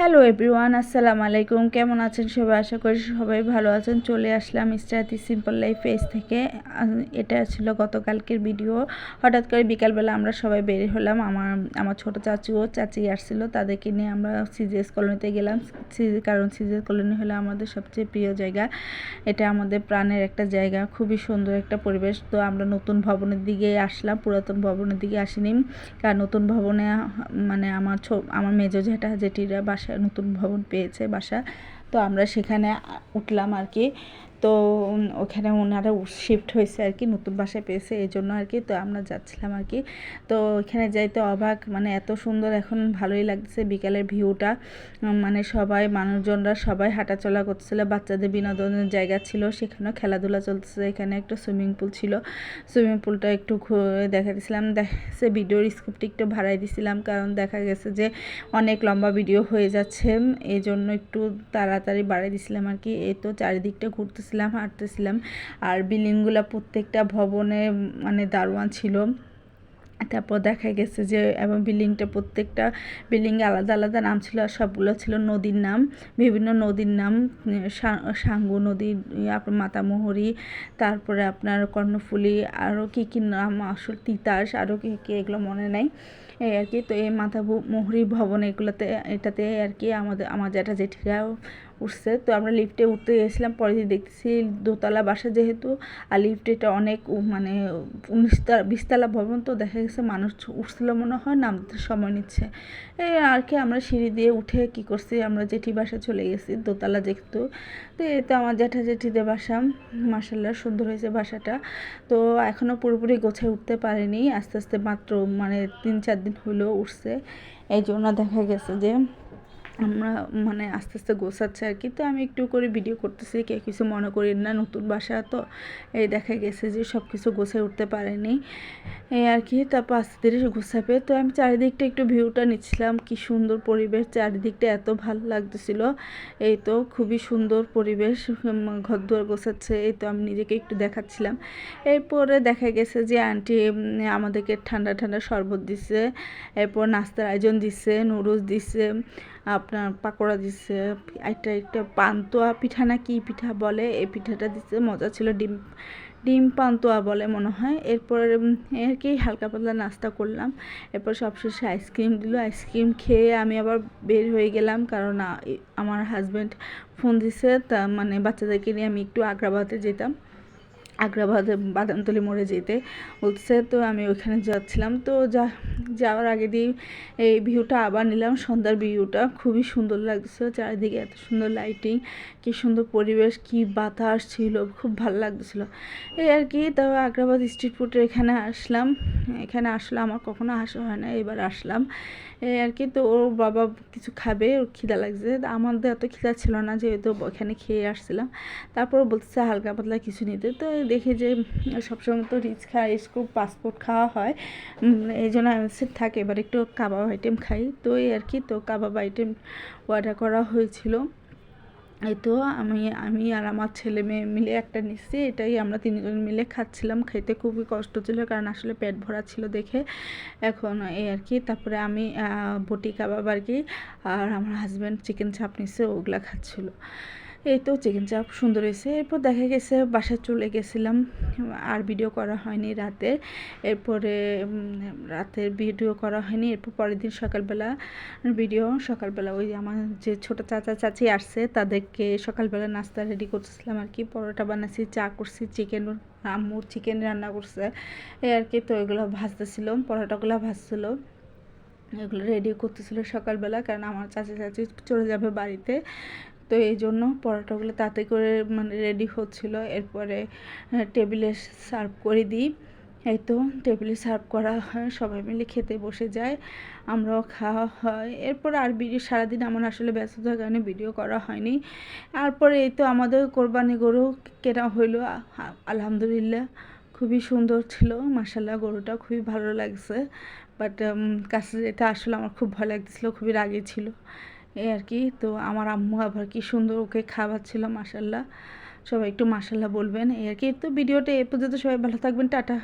Hello everyone, আসসালামু আলাইকুম। কেমন আছেন সবাই? আশা করি সবাই ভালো আছেন। চলে আসলাম ইস্টাতি সিম্পল লাইফ পেজ থেকে। এটা ছিল গতকালকের ভিডিও। হঠাৎ করে বিকালবেলা আমরা সবাই বের হলাম। আমার ছোট চাচু ও চাচি আসছিল, তাদেরকে নিয়ে আমরা সিজিএস কলোনিতে গেলাম। কারণ সিজিএস কলোনি হলো আমাদের সবচেয়ে প্রিয় জায়গা। এটা আমাদের প্রাণের একটা জায়গা, খুবই সুন্দর একটা পরিবেশ। তো আমরা নতুন ভবনের দিকে আসলাম, পুরাতন ভবনের দিকে আসিনি। কারণ নতুন ভবনে মানে আমার মেজো জেঠিরা বাসা নতুন ভবন পেয়েছে বাসা, তো আমরা সেখানে উঠলাম আর কি। তো ওখানে ওনারা শিফট হয়েছে আর কি, নতুন বাসায় পেয়েছে এই জন্য আর কি। তো আমরা যাচ্ছিলাম আর কি। তো ওইখানে যাইতে অবাক, মানে এত সুন্দর, এখন ভালোই লাগছে বিকালের ভিউটা। মানে সবাই মানুষজনরা সবাই হাঁটাচলা করছিল, বাচ্চাদের বিনোদনের জায়গা ছিল, সেখানেও খেলাধুলা চলতেছে। এখানে একটা সুইমিং পুল ছিল, সুইমিং পুলটা একটু দেখা দিয়েছিলাম। সে ভিডিওর স্ক্রিপ্টটা একটু বাড়াই দিয়েছিলাম, কারণ দেখা গেছে যে অনেক লম্বা ভিডিও হয়ে যাচ্ছে, এই জন্য একটু তাড়াতাড়ি বাড়াই দিয়েছিলাম আর কি। এই তো চারিদিকটা ঘুরতেছিলাম, হাঁটতেছিলাম। আর বিল্ডিংগুলো প্রত্যেকটা ভবনে মানে দারোয়ান ছিল। তারপর দেখা গেছে যে এবং প্রত্যেকটা বিল্ডিংয়ে আলাদা আলাদা নাম ছিল, আর সবগুলো ছিল নদীর নাম, বিভিন্ন নদীর নাম। সাঙ্গু নদী, আপনার মাতামুহুরী, তারপরে আপনার কর্ণফুলী, আরও কী নাম, আসল তিতাস, আরও কী এগুলো মনে নাই এই আর কি। তো এই মাতামুহুরী ভবন এটাতে আর কি আমার জেঠিরাও উঠছে। তো আমরা লিফটে উঠতে গেছিলাম, পরে দেখতেছি দোতলা বাসা যেহেতু, আর লিফটে এটা অনেক মানে 20 তলা ভবন, তো দেখা গেছে মানুষ উঠছিল মনে হয়, নামতে সময় নিচ্ছে এই আর কি। আমরা সিঁড়ি দিয়ে উঠে কি করছি, আমরা জেঠি বাসা চলে গেছি, দোতলা যেহেতু। তো এই তো আমার জেঠিদের বাসা, মাশাআল্লাহ সুন্দর হয়েছে বাসাটা। তো এখনও পুরোপুরি গোছায় উঠতে পারিনি, আস্তে আস্তে মাত্র মানে 3-4 দিন হলেও উঠছে, এই জন্য দেখা গেছে যে আমরা মানে আস্তে আস্তে গোছাচ্ছে আর কি। তো আমি একটু করে ভিডিও করতেছি, কে কিছু মনে করি না, নতুন বাসা তো এই দেখা গেছে যে সব কিছু গোছায় উঠতে পারেনি এই আর কি। তারপর আস্তে ধীরে গোছাবে। তো আমি চারিদিকটা একটু ভিউটা নিচ্ছিলাম, কি সুন্দর পরিবেশ, চারিদিকটা এত ভালো লাগতেছিল। এই তো খুবই সুন্দর পরিবেশ, ঘরদুয়ার গোছাচ্ছে, এই তো আমি নিজেকে একটু দেখাচ্ছিলাম। এরপরে দেখা গেছে যে আন্টি আমাদেরকে ঠান্ডা ঠান্ডা শরবত দিছে, এরপর নাস্তার আয়োজন দিছে, নুডলস দিছে, আপনার পাকোড়া দিচ্ছে, একটা পান্তুয়া পিঠা না কি পিঠা বলে, এই পিঠাটা দিচ্ছে, মজা ছিল। ডিম পান্তুয়া বলে মনে হয়। এরপর আর কি হালকা পাতলা নাস্তা করলাম। এরপর সবশেষে আইসক্রিম দিল, আইসক্রিম খেয়ে আমি আবার বের হয়ে গেলাম, কারণ আমার হাজব্যান্ড ফোন দিছে, তা মানে বাচ্চাদেরকে নিয়ে আমি একটু আগ্রাবাদে যেতাম, বাদামতলি মোড়ে যেতে বলছে। তো আমি ওইখানে যাচ্ছিলাম। তো যাওয়ার আগে দিয়ে এই ভিউটা আবার নিলাম, সন্ধ্যার ভিউটা খুবই সুন্দর লাগছিল, চারিদিকে এত সুন্দর লাইটিং, কি সুন্দর পরিবেশ, কি বাতাস ছিল, খুব ভালো লাগছিলো এই আর কি। তারপর আগ্রাবাদ স্ট্রিট ফুডের এখানে আসলাম। এখানে আসলে আমার কখনো আসা হয় না, এবার আসলাম এই আর কি। তো ওর বাবা কিছু খাবে, ওর খিদা লাগছে, আমাদের এত খিদা ছিল না, যেহেতু ওখানে খেয়ে আসছিলাম। তারপর বলতেছে হালকা পাতলা কিছু নিতে। তো দেখি যে সবসময় তো রিচ স্কুপ পাসপোর্ট খাওয়া হয়, এই জন্য অ্যামসেট থাকে, এবার একটু কাবাব আইটেম খাই, তো এই আর কি। তো কাবাব আইটেম অর্ডার করা হয়েছিল। এই তো আমি আর আমার ছেলে মেয়ে মিলে একটা নিচ্ছি, এটাই আমরা 3জন মিলে খাচ্ছিলাম। খেতে খুবই কষ্ট ছিল, কারণ আসলে পেট ভরা ছিল দেখে। এখন এই আর কি। তারপরে আমি বটি কাবাব আর কি, আর আমার হাজব্যান্ড চিকেন চাপ নিচ্ছে, ওগুলা খাচ্ছিলো। এই তো চিকেন চাপ সুন্দর হয়েছে। এরপর দেখা গেছে বাসায় চলে গেছিলাম, আর ভিডিও করা হয়নি রাতের। এরপরে রাতের ভিডিও করা হয়নি। এরপর পরের দিন সকালবেলা ওই আমার যে ছোটো চাচা চাচি আসছে, তাদেরকে সকালবেলা নাস্তা রেডি করতেছিলাম আর কি। পরোটা বানাচ্ছি, চা করছি, আম্মু চিকেন রান্না করছে এই আর কি। তো এগুলো ভাজতেছিলাম, পরোটাগুলো ভাজছিলো, এগুলো রেডি করতেছিল সকালবেলা, কারণ আমার চাচি চলে যাবে বাড়িতে, তো এই জন্য পরোটাগুলো তাতে করে মানে রেডি হচ্ছিল। এরপরে টেবিলে সার্ভ করে দিই। এই তো টেবিলে সার্ভ করা হয়, সবাই মিলে খেতে বসে যায়, আমরাও খাওয়া হয়। এরপর আর ভিডিও সারাদিন আমার আসলে ব্যস্ততার কারণে ভিডিও করা হয়নি। তারপরে এই তো আমাদের কোরবানি গরু কেনা হইলো, আলহামদুলিল্লাহ খুবই সুন্দর ছিল, মাশাআল্লাহ গরুটা খুবই ভালো লাগছে। বাট কাছে যেটা আসলে আমার খুব ভয় লাগতেছিলো, খুবই রাগী ছিল এই আর কি। তো আমার আম্মু আবার কি সুন্দর ওকে খাওয়াচ্ছিল, মাশাআল্লাহ। সবাই একটু মাশাআল্লাহ বলবেন এই আর কি। তো ভিডিওটা এ পর্যন্ত, সবাই ভালো থাকবেন, টাটা।